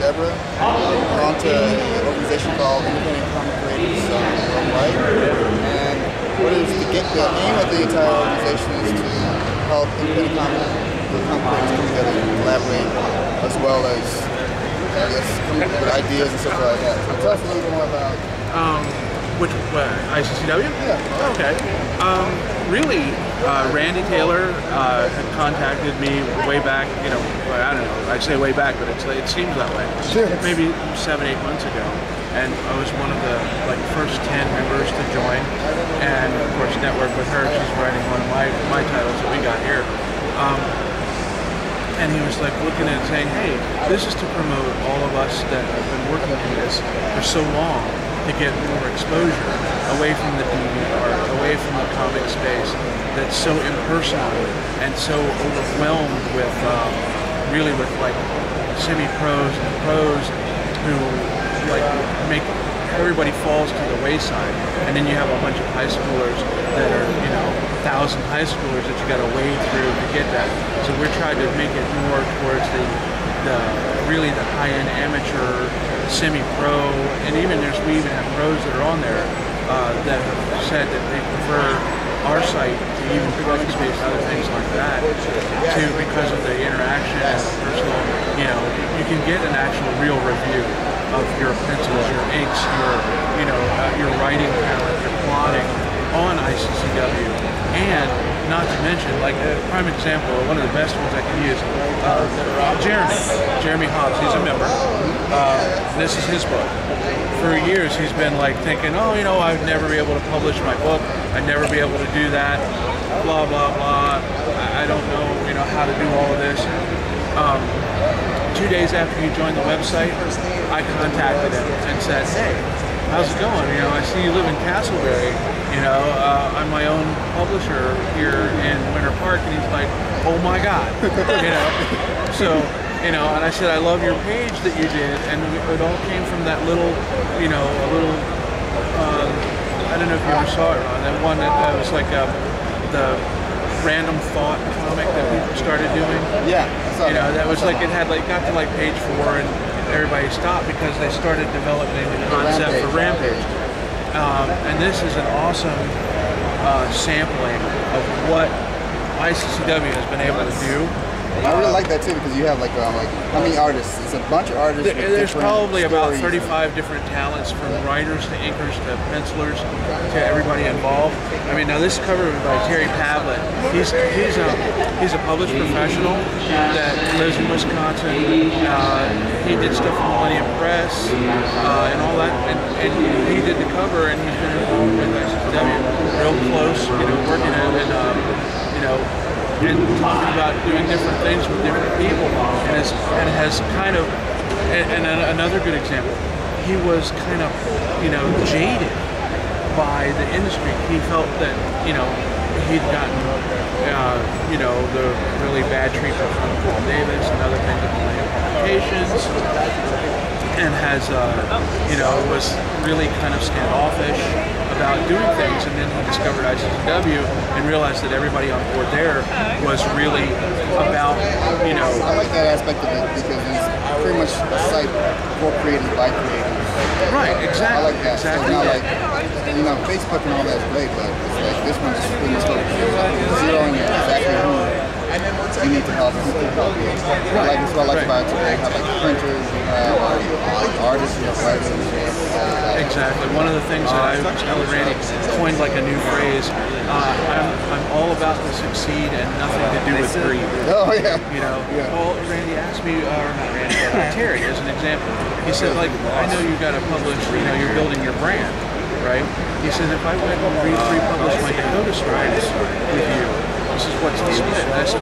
Deborah. I belong to an organization called Independent Comic Creators WorldWide. And the aim of the entire organization is to help independent comic creators come together and collaborate, as well as, I guess, come up with ideas and stuff like that. So tell us a little bit more about... ICCW? Yeah. Okay. Really, Randy Taylor had contacted me way back, I don't know, I'd say way back, but it seems that way. Sure. Maybe 7-8 months ago. And I was one of the first 10 members to join, and of course network with her. She's writing one of my titles that we got here. And he was looking at it saying, hey, this is to promote all of us that have been working in this for so long, to get more exposure away from the DeviantArt, away from the comic space that's so impersonal and so overwhelmed with really with semi-pros and pros who make everybody falls to the wayside, and then you have a bunch of high schoolers that are 1,000 high schoolers that you got to wade through to get that. So we're trying to make it more towards really the high-end amateur, semi-pro, and we even have pros that are on there that have said that they prefer our site to even comic space and other things like that, because of the interaction and the personal. You can get an actual real review of your pencils, your inks, your writing talent, your plotting on ICCW, and not to mention, a prime example, one of the best ones I can use, Jeremy Hobbs. He's a member. This is his book. For years, he's been thinking, I'd never be able to publish my book. I'd never be able to do that. Blah blah blah. I don't know, how to do all of this. 2 days after he joined the website, I contacted him and said, hey, how's it going? I see you live in Castleberry. I'm my own publisher here in Winter Park, and he's like, oh my God, So, and I said, I love your page that you did, and it all came from that little, I don't know if you ever saw it, Ron, that one that was the random thought comic that people started doing. Yeah, I saw that. That was it had got to page 4, and everybody stopped because they started developing a concept for Rampage. And this is an awesome sampling of what ICCW has been able to do. I really like that too, because you have how many artists? It's a bunch of artists. There's probably about 35 different talents, from writers to inkers to pencilers to everybody involved. Now this cover by Terry Pavlett. He's a published professional that lives in Wisconsin. He did stuff for Millennium Press and all that, and he did the cover, and he's been involved with ICCW real close, working at it, and talking about doing different things with different people, and has kind of, and another good example, he was kind of, jaded by the industry. He felt that, he'd gotten, the really bad treatment from Paul Davis and other things at Millennium Publications, and has, was really kind of standoffish about doing things, and then he discovered ICCW and realized that everybody on board there was really about, I like that aspect of it, because it's pretty much a site for creators by creators. Right, exactly. I like that. Exactly. So not Facebook and all that's great, but it's this one's pretty much zeroing in exactly who you need to help. Right. That's what I like about it today. You have printers, you have artists, you have writers. Exactly. One of the things that I was telling Randy, coined a new phrase. I'm all about to succeed and nothing to do with greed. Oh yeah. Well, Randy asked me, or not Randy, but Terry, as an example. He said, I know you got to publish. You're building your brand, right? He said, if I went and republished my Dakota stories with you, this is what's the split.